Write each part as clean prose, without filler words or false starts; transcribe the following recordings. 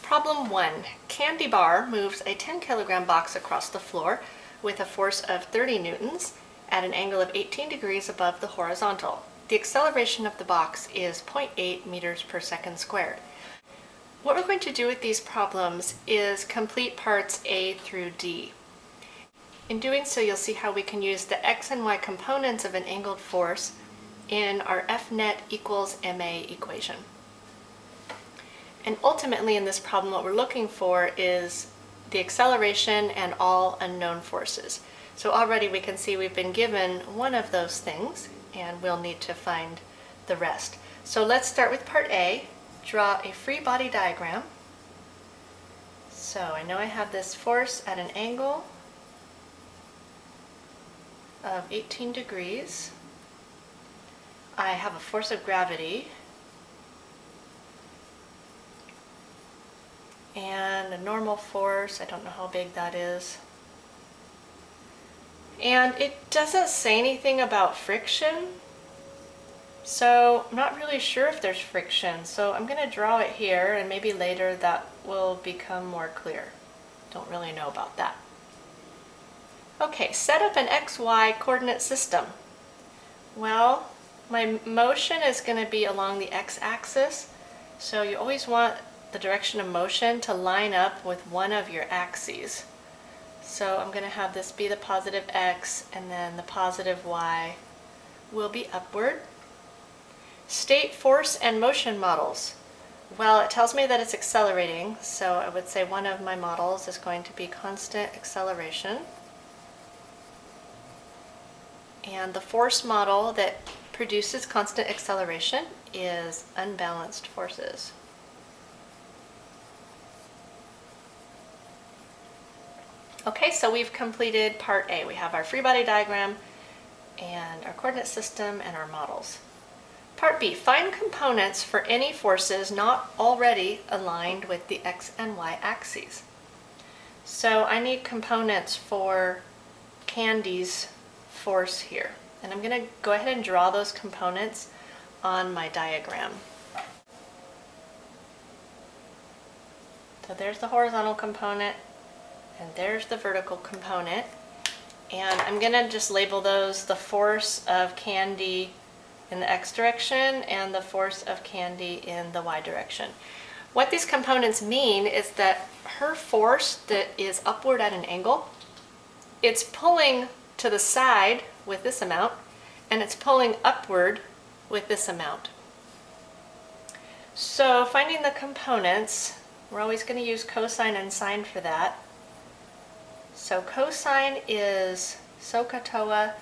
Problem 1. Candy Bar moves a 10 kilogram box across the floor with a force of 30 newtons at an angle of 18 degrees above the horizontal. The acceleration of the box is 0.8 meters per second squared. What we're going to do with these problems is complete parts A through D. In doing so, you'll see how we can use the x and y components of an angled force in our F net equals ma equation. And ultimately in this problem what we're looking for is the acceleration and all unknown forces. So already we can see we've been given one of those things and we'll need to find the rest. So let's start with part A. Draw a free body diagram. So I know I have this force at an angle of 18 degrees. I have a force of gravity and a normal force. I don't know how big that is. And it doesn't say anything about friction, so I'm not really sure if there's friction. So I'm going to draw it here and maybe later that will become more clear. Don't really know about that. Okay, set up an XY coordinate system. Well, my motion is going to be along the x-axis, so you always want the direction of motion to line up with one of your axes. So I'm going to have this be the positive x and then the positive y will be upward. State force and motion models. Well, it tells me that it's accelerating, so I would say one of my models is going to be constant acceleration. And the force model that produces constant acceleration is unbalanced forces. Okay, so we've completed part A. We have our free body diagram and our coordinate system and our models. Part B, find components for any forces not already aligned with the x and y axes. So I need components for Candy's force here. And I'm going to go ahead and draw those components on my diagram. So there's the horizontal component and there's the vertical component. And I'm going to just label those the force of Candy in the x direction and the force of Candy in the y direction. What these components mean is that her force that is upward at an angle, it's pulling to the side with this amount, and it's pulling upward with this amount. So finding the components, we're always going to use cosine and sine for that. So cosine is SOHCAHTOA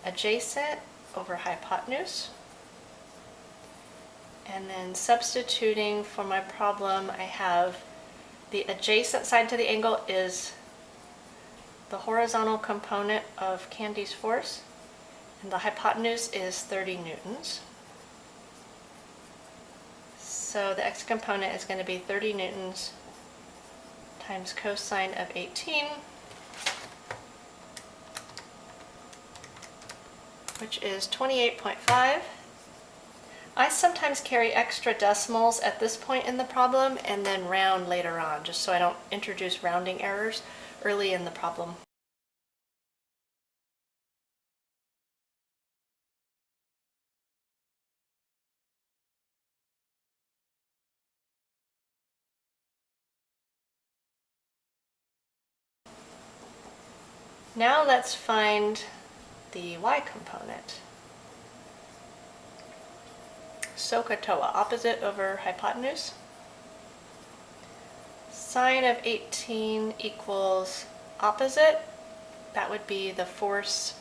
adjacent over hypotenuse. And then substituting for my problem, I have the adjacent side to the angle is the horizontal component of Candy's force, and the hypotenuse is 30 newtons. So the x component is going to be 30 newtons times cosine of 18, which is 28.5. I sometimes carry extra decimals at this point in the problem and then round later on, just so I don't introduce rounding errors early in the problem. Now let's find the y component. SOHCAHTOA, opposite over hypotenuse. Sine of 18 equals opposite. That would be the force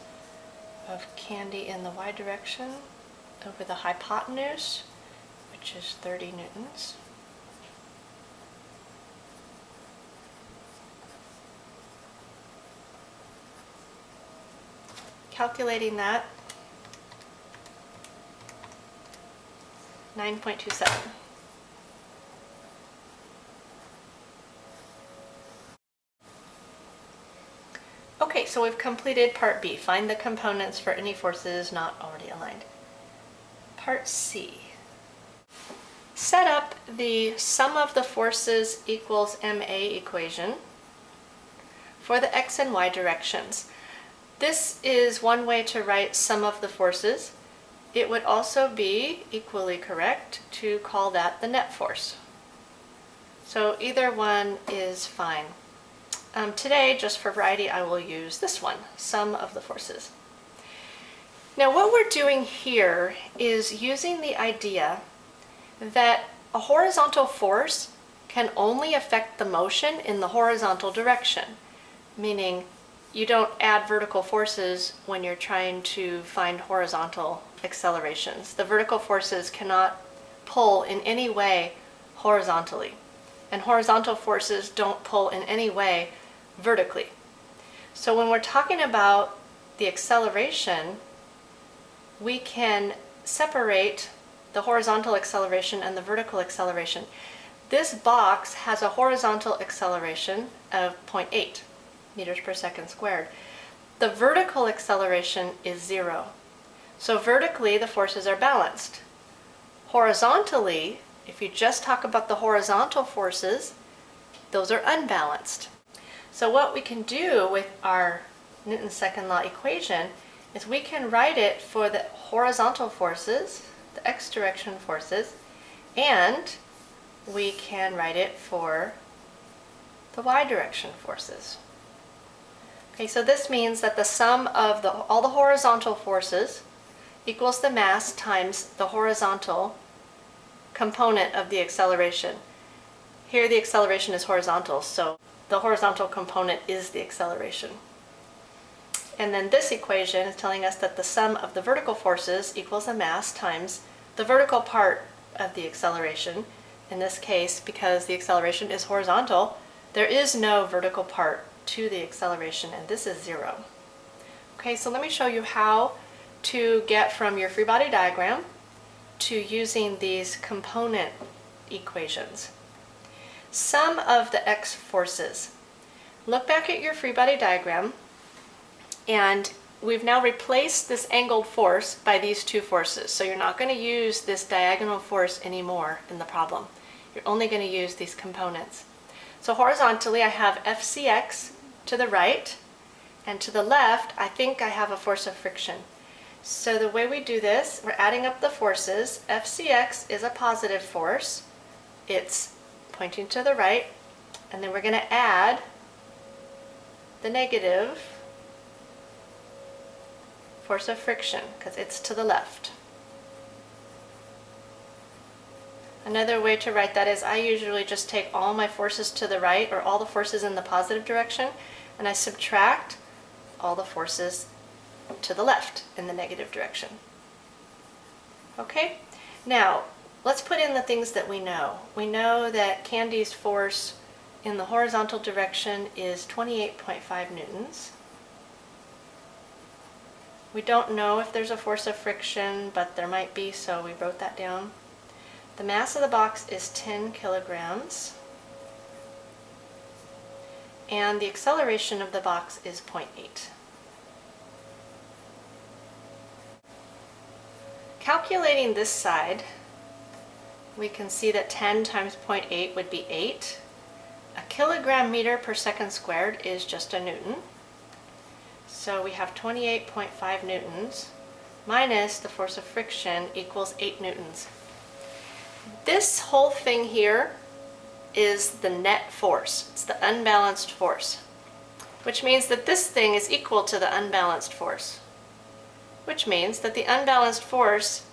of Candy in the y direction over the hypotenuse, which is 30 newtons. Calculating that, 9.27. Okay, so we've completed part B. Find the components for any forces not already aligned. Part C. set up the sum of the forces equals ma equation for the x and y directions. This is one way to write sum of the forces. It would also be equally correct to call that the net force. So either one is fine. Today, just for variety, I will use this one, sum of the forces. Now what we're doing here is using the idea that a horizontal force can only affect the motion in the horizontal direction, meaning you don't add vertical forces when you're trying to find horizontal accelerations. The vertical forces cannot pull in any way horizontally, and horizontal forces don't pull in any way vertically. So when we're talking about the acceleration, we can separate the horizontal acceleration and the vertical acceleration. This box has a horizontal acceleration of 0.8 meters per second squared. The vertical acceleration is 0. So vertically, the forces are balanced. Horizontally, if you just talk about the horizontal forces, those are unbalanced. So what we can do with our Newton's second law equation is we can write it for the horizontal forces, the x direction forces, and we can write it for the y direction forces. Okay, so this means that the sum of all the horizontal forces equals the mass times the horizontal component of the acceleration. Here the acceleration is horizontal, so the horizontal component is the acceleration. And then this equation is telling us that the sum of the vertical forces equals the mass times the vertical part of the acceleration. In this case, because the acceleration is horizontal, there is no vertical part to the acceleration, and this is 0. Okay, so let me show you how to get from your free body diagram to using these component equations. Sum of the x forces. Look back at your free body diagram, and we've now replaced this angled force by these two forces. So you're not going to use this diagonal force anymore in the problem. You're only going to use these components. So horizontally, I have Fcx to the right, and to the left, I think I have a force of friction. So the way we do this, we're adding up the forces. Fcx is a positive force. It's pointing to the right, and then we're going to add the negative force of friction because it's to the left. Another way to write that is I usually just take all my forces to the right, or all the forces in the positive direction, and I subtract all the forces to the left in the negative direction. Okay, now let's put in the things that we know. We know that Candy's force in the horizontal direction is 28.5 newtons. We don't know if there's a force of friction, but there might be, so we wrote that down. The mass of the box is 10 kilograms. And the acceleration of the box is 0.8. Calculating this side, we can see that 10 times 0.8 would be 8. A kilogram meter per second squared is just a newton. So we have 28.5 newtons minus the force of friction equals 8 newtons. This whole thing here is the net force. It's the unbalanced force, which means that this thing is equal to the unbalanced force, which means that the unbalanced force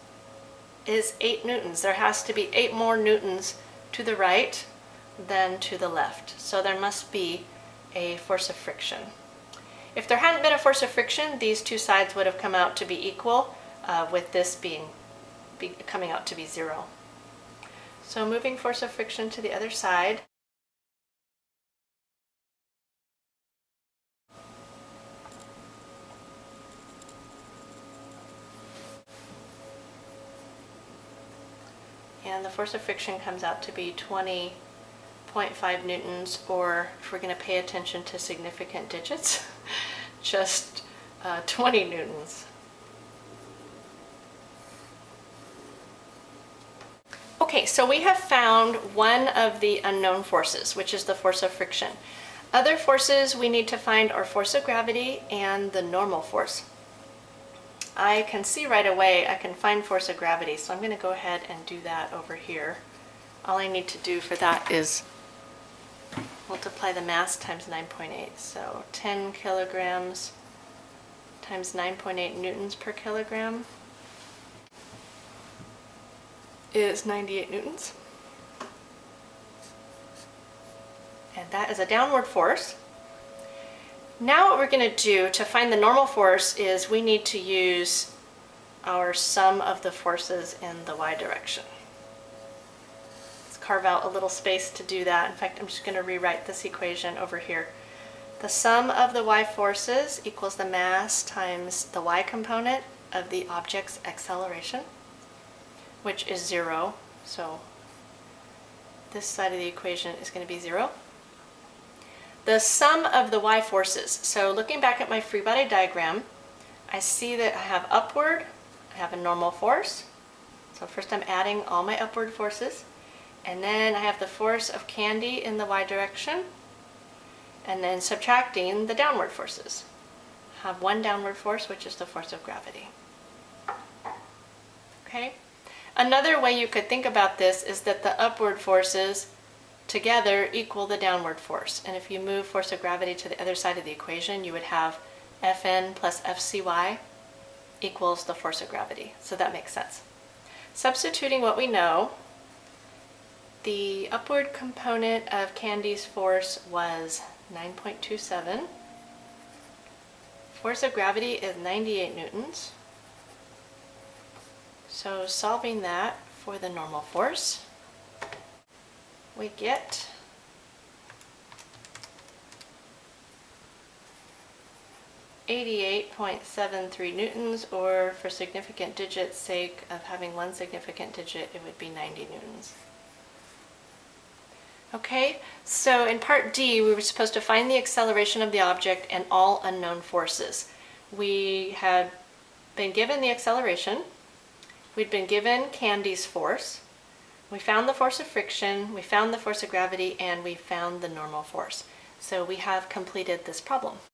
is 8 newtons. There has to be 8 more newtons to the right than to the left. So there must be a force of friction. If there hadn't been a force of friction, these two sides would have come out to be equal, with this coming out to be 0. So moving force of friction to the other side. And the force of friction comes out to be 20.5 newtons, or if we're going to pay attention to significant digits, just 20 newtons. Okay, Okay, so we have found one of the unknown forces, which is the force of friction. Other forces we need to find are force of gravity and the normal force. I can see right away I can find force of gravity, so I'm going to go ahead and do that over here. All I need to do for that is multiply the mass times 9.8. So 10 kilograms times 9.8 newtons per kilogram is 98 newtons. And that is a downward force. Now what we're going to do to find the normal force is we need to use our sum of the forces in the y direction. Let's carve out a little space to do that. In fact, I'm just going to rewrite this equation over here. The sum of the y forces equals the mass times the y component of the object's acceleration, which is 0. So this side of the equation is going to be 0. The sum of the y forces. So looking back at my free body diagram, I see that I have upward, I have a normal force. So first I'm adding all my upward forces, and then I have the force of candy in the y direction, and then subtracting the downward forces. I have one downward force, which is the force of gravity. Okay? Another way you could think about this is that the upward forces together equal the downward force. And if you move force of gravity to the other side of the equation, you would have Fn plus Fcy equals the force of gravity. So that makes sense. Substituting what we know, the upward component of Candy's force was 9.27. Force of gravity is 98 newtons. So solving that for the normal force, we get .73 newtons, or for significant digits' sake of having one significant digit, it would be 90 newtons. Okay, so in part D, we were supposed to find the acceleration of the object and all unknown forces. We had been given the acceleration, we'd been given Candy's force, we found the force of friction, we found the force of gravity, and we found the normal force. So we have completed this problem.